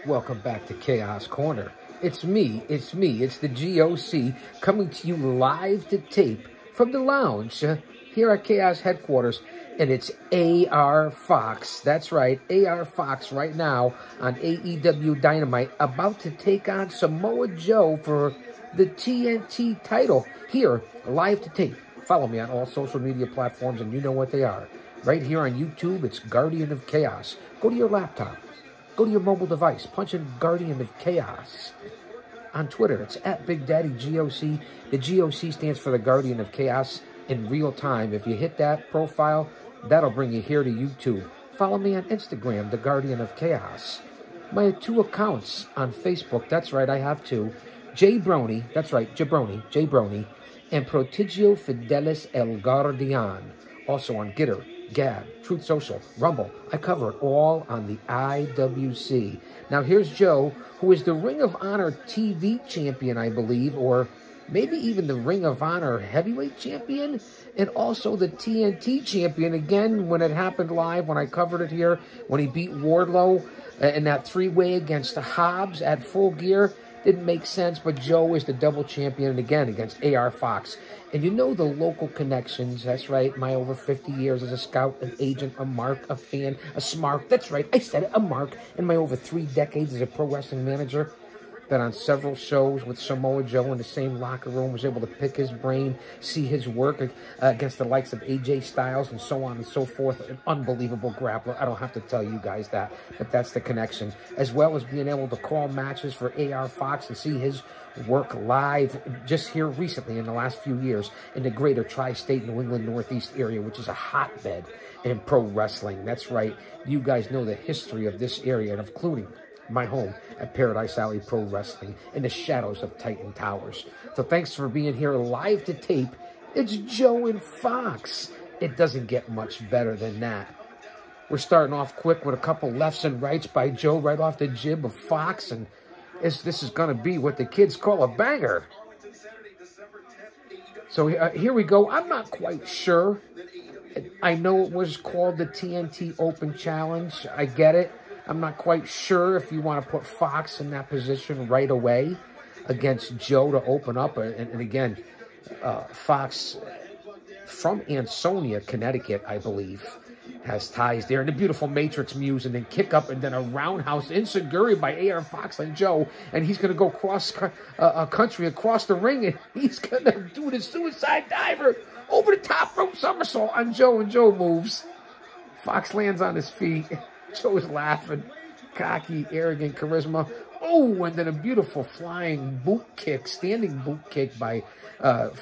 Welcome back to Chaos Corner. It's me, it's the GOC, coming to you live to tape from the lounge here at Chaos headquarters, and it's AR Fox. That's right, AR Fox right now on AEWDynamite, about to take on Samoa Joe for the TNT title here, live to tape. Follow me on all social media platforms, and you know what they are. Right here on YouTube, it's Guardian of Chaos. Go to your laptop. Go to your mobile device, punch in Guardian of Chaos. On Twitter, it's at Big Daddy GOC. The GOC stands for the Guardian of Chaos in real time. If you hit that profile, that'll bring you here to YouTube. Follow me on Instagram, the Guardian of Chaos. My two accounts on Facebook, that's right, I have two. J Brony, that's right, Jabroni, J Brony, and Prodigio Fidelis El Guardian. Also on Gitter, Gab, Truth Social, Rumble. I cover it all on the IWC. Now here's Joe, who is the Ring of Honor TV champion, I believe, or maybe even the Ring of Honor heavyweight champion, and also the TNT champion again when it happened live, when I covered it here, when he beat Wardlow in that three-way against the Hobbs at Full Gear. Didn't make sense, but Joe is the double champion again against AR Fox. And you know the local connections. That's right, my over 50 years as a scout, an agent, a mark, a fan, a smart. That's right, I said it, a mark. And my over 3 decades as a pro wrestling manager. Been on several shows with Samoa Joe in the same locker room, was able to pick his brain, see his work against the likes of AJ Styles and so on and so forth. An unbelievable grappler. I don't have to tell you guys that, but that's the connection. As well as being able to call matches for AR Fox and see his work live just here recently in the last few years in the greater tri-state New England Northeast area, which is a hotbed in pro wrestling. That's right. You guys know the history of this area, and including my home at Paradise Alley Pro Wrestling in the shadows of Titan Towers. So thanks for being here live to tape. It's Joe and Fox. It doesn't get much better than that. We're starting off quick with a couple lefts and rights by Joe right off the jib of Fox, and this is going to be what the kids call a banger. So here we go. I'm not quite sure. I know it was called the TNT Open Challenge. I get it. I'm not quite sure if you want to put Fox in that position right away against Joe to open up. And again, Fox from Ansonia, Connecticut, I believe, has ties there. And the beautiful Matrix Muse, and then kick up, and then a roundhouse enziguri by AR Fox on Joe. And he's going to go cross country across the ring, and he's going to do the suicide diver over the top rope somersault on Joe, and Joe moves. Fox lands on his feet. Joe's laughing, cocky, arrogant charisma. Oh, and then a beautiful flying boot kick, standing boot kick by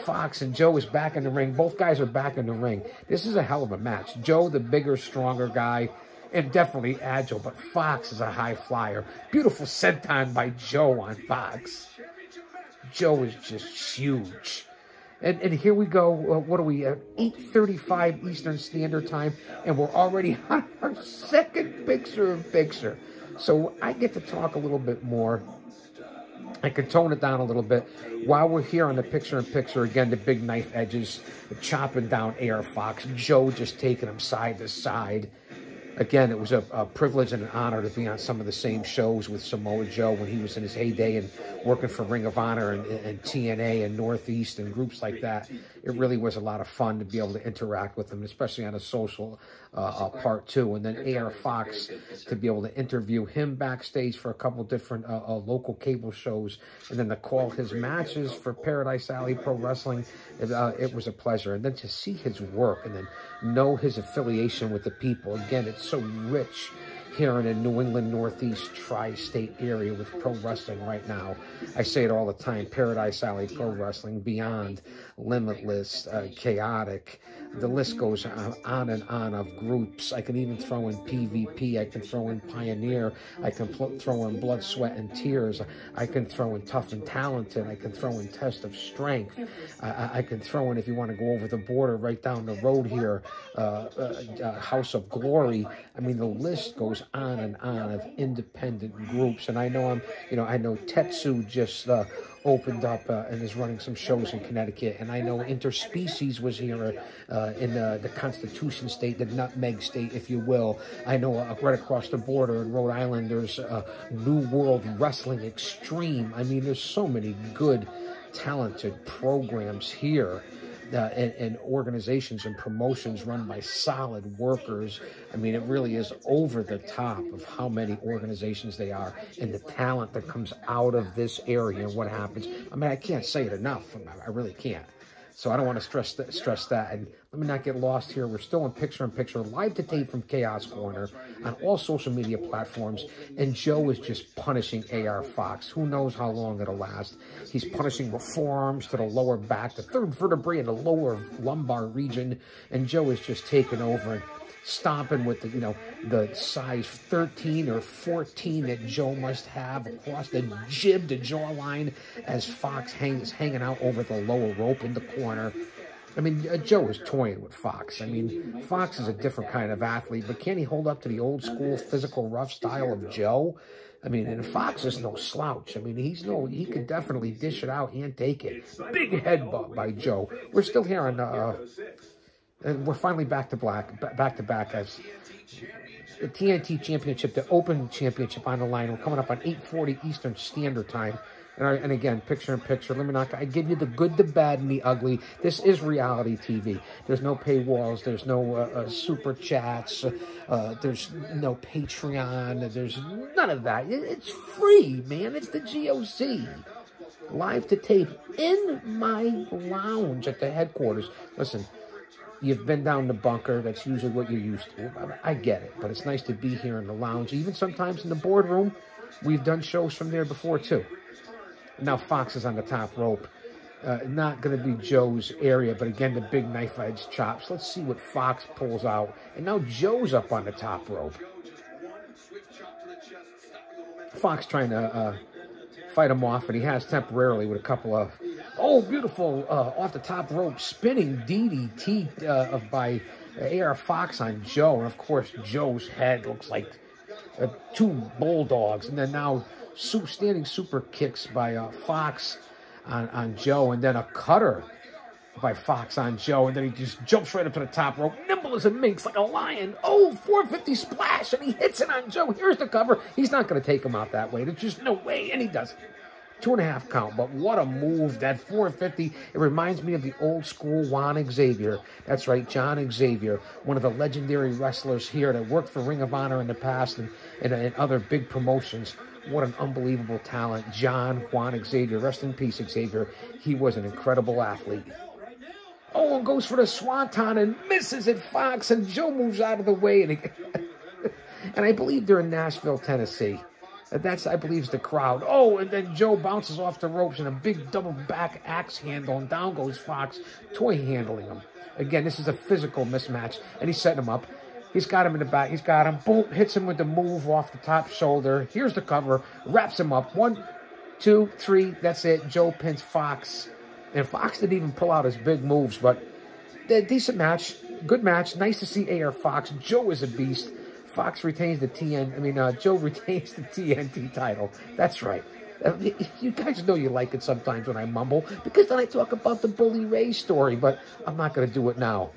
Fox, and Joe is back in the ring. Both guys are back in the ring. This is a hell of a match. Joe, the bigger, stronger guy, and definitely agile, but Fox is a high flyer. Beautiful senton by Joe on Fox. Joe is just huge. And here we go. What are we at? 8:35 Eastern Standard Time, and we're already on our second picture-in-picture. So I get to talk a little bit more. I can tone it down a little bit while we're here on the picture-in-picture. Again, the big knife edges, chopping down AR Fox. Joe just taking him side to side. Again, it was a privilege and an honor to be on some of the same shows with Samoa Joe when he was in his heyday and working for Ring of Honor and TNA and Northeast and groups like that. It really was a lot of fun to be able to interact with him, especially on a social part too. And then AR Fox, to be able to interview him backstage for a couple different local cable shows, and then to call his matches for Paradise Alley Pro Wrestling. It was a pleasure. And then to see his work and then know his affiliation with the people. Again, it's so rich here in the New England Northeast tri-state area with pro wrestling right now. I say it all the time, Paradise Alley Pro Wrestling, Beyond, Limitless, Chaotic. The list goes on and on of groups. I can even throw in PvP. I can throw in Pioneer. I can throw in Blood, Sweat, and Tears. I can throw in Tough and Talented. I can throw in Test of Strength. I can throw in, if you want to go over the border right down the road here, House of Glory. I mean, the list goes on and on of independent groups. And I know I know Tetsu just opened up and is running some shows in Connecticut. And I know Interspecies was here in the Constitution State, the Nutmeg State, if you will. I know right across the border in Rhode Island, there's New World Wrestling Extreme. I mean, there's so many good, talented programs here. And organizations and promotions run by solid workers. I mean, it really is over the top of how many organizations they are and the talent that comes out of this area and what happens. I mean, I can't say it enough. I really can't. So I don't want to stress that. And let me not get lost here. We're still in picture-in-picture, live to tape from Chaos Corner on all social media platforms. And Joe is just punishing AR Fox. Who knows how long it'll last. He's punishing the forearms to the lower back, the third vertebrae in the lower lumbar region. And Joe is just taking over and stomping with the, you know, the size 13 or 14 that Joe must have across the jib, the jawline, as Fox is hanging out over the lower rope in the corner. I mean, Joe is toying with Fox. I mean, Fox is a different kind of athlete, but can he hold up to the old school physical rough style of Joe? I mean, and Fox is no slouch. I mean, he could definitely dish it out and take it. Big headbutt by Joe. We're still here on and we're finally back to back as the TNT Championship, the Open Championship on the line. We're coming up on 8:40 Eastern Standard Time. And again, picture-in-picture. Let me not. I give you the good, the bad, and the ugly. This is reality TV. There's no paywalls. There's no super chats. There's no Patreon. There's none of that. It's free, man. It's the GOC. Live to tape in my lounge at the headquarters. Listen. You've been down the bunker. That's usually what you're used to. I get it, but it's nice to be here in the lounge. Even sometimes in the boardroom, we've done shows from there before, too. Now Fox is on the top rope. Not going to be Joe's area, but again, the big knife edge chops. Let's see what Fox pulls out. And now Joe's up on the top rope. Fox trying to fight him off, and he has temporarily with a couple of... Oh, beautiful off the top rope spinning DDT by AR Fox on Joe. And, of course, Joe's head looks like two bulldogs. And then now standing super kicks by Fox on Joe. And then a cutter by Fox on Joe. And then he just jumps right up to the top rope. Nimble as a minx, like a lion. Oh, 450 splash. And he hits it on Joe. Here's the cover. He's not going to take him out that way. There's just no way. And he does. 2.5 count, but what a move. That 450, it reminds me of the old school Juan Xavier. That's right, John Xavier, one of the legendary wrestlers here that worked for Ring of Honor in the past and other big promotions. What an unbelievable talent. Juan Xavier. Rest in peace, Xavier. He was an incredible athlete. Oh, and goes for the swanton and misses it, Fox, and Joe moves out of the way. And I believe they're in Nashville, Tennessee. That's, I believe, is the crowd. Oh, and then Joe bounces off the ropes in a big double back axe handle, and down goes Fox, toy handling him. Again, this is a physical mismatch, and he's setting him up. He's got him in the back. He's got him. Boom, hits him with the move off the top shoulder. Here's the cover. Wraps him up. 1, 2, 3. That's it. Joe pins Fox. And Fox didn't even pull out his big moves, but decent match. Good match. Nice to see AR Fox. Joe is a beast. Fox retains the Joe retains the TNT title. That's right. You guys know you like it sometimes when I mumble, because then I talk about the Bully Ray story, but I'm not going to do it now.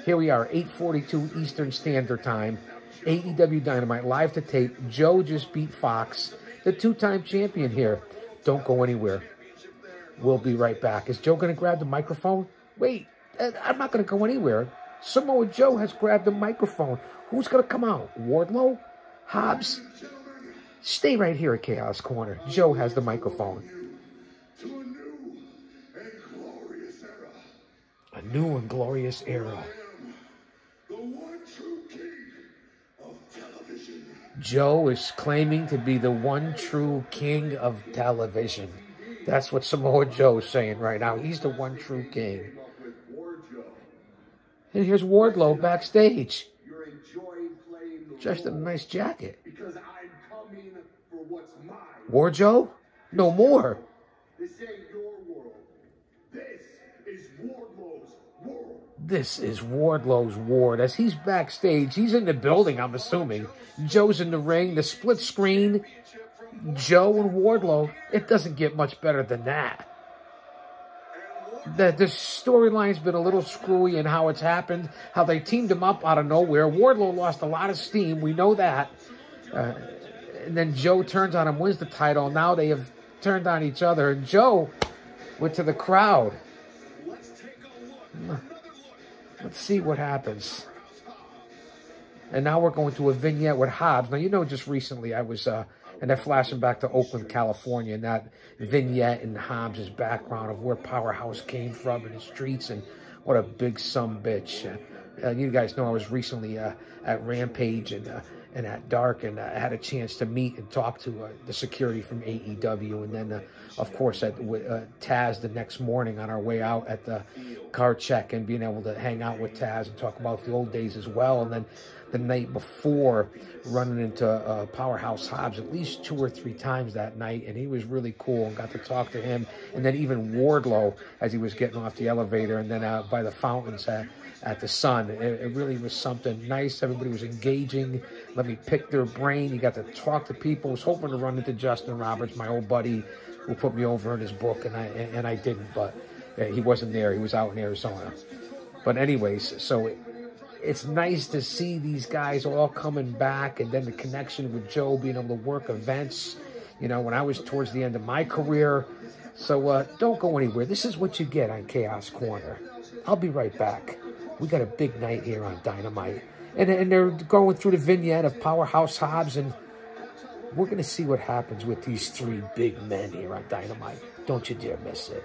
Here we are, 8:42 Eastern Standard Time. AEW Dynamite, live to tape. Joe just beat Fox, the two-time champion here. Don't go anywhere. We'll be right back. Is Joe going to grab the microphone? Wait, I'm not going to go anywhere. Samoa Joe has grabbed the microphone. Who's going to come out? Wardlow? Hobbs? Stay right here at Chaos Corner. Joe has the microphone. To a new and glorious era. A new and glorious era. I am the one true king of television. Joe is claiming to be the one true king of television. That's what Samoa Joe is saying right now. He's the one true king. And here's Wardlow backstage. You're enjoying playing the Just a nice jacket. because I'm coming for what's mine. War Joe? No more. This ain't your world. This is Wardlow's world. This is Wardlow's ward. As he's backstage, he's in the building, I'm assuming. Joe's in the ring, the split screen. Joe and Wardlow, it doesn't get much better than that. The storyline's been a little screwy in how it's happened, how they teamed him up out of nowhere. Wardlow lost a lot of steam, we know that. And then Joe turns on him, wins the title. Now they have turned on each other. And Joe went to the crowd. Let's see what happens. And now we're going to a vignette with Hobbs. Now, you know, just recently I was... and they're flashing back to Oakland, California, and that vignette in Hobbs' background of where Powerhouse came from in the streets, and what a big sumbitch. You guys know I was recently at Rampage and at Dark, and I had a chance to meet and talk to the security from AEW, and then, of course, at Taz the next morning on our way out at the car check, and being able to hang out with Taz and talk about the old days as well, and then the night before running into Powerhouse Hobbs at least 2 or 3 times that night, and he was really cool and got to talk to him. And then even Wardlow as he was getting off the elevator, and then by the fountains at the Sun. It really was something nice. Everybody was engaging. Let me pick their brain. You got to talk to people. I was hoping to run into Justin Roberts, my old buddy, who put me over in his book, and I didn't, but he wasn't there. He was out in Arizona. But anyways, so it's nice to see these guys all coming back, and then the connection with Joe being able to work events, you know, when I was towards the end of my career. So don't go anywhere. This is what you get on Chaos Corner. I'll be right back. We got a big night here on Dynamite. And they're going through the vignette of Powerhouse Hobbs, and we're going to see what happens with these 3 big men here on Dynamite. Don't you dare miss it.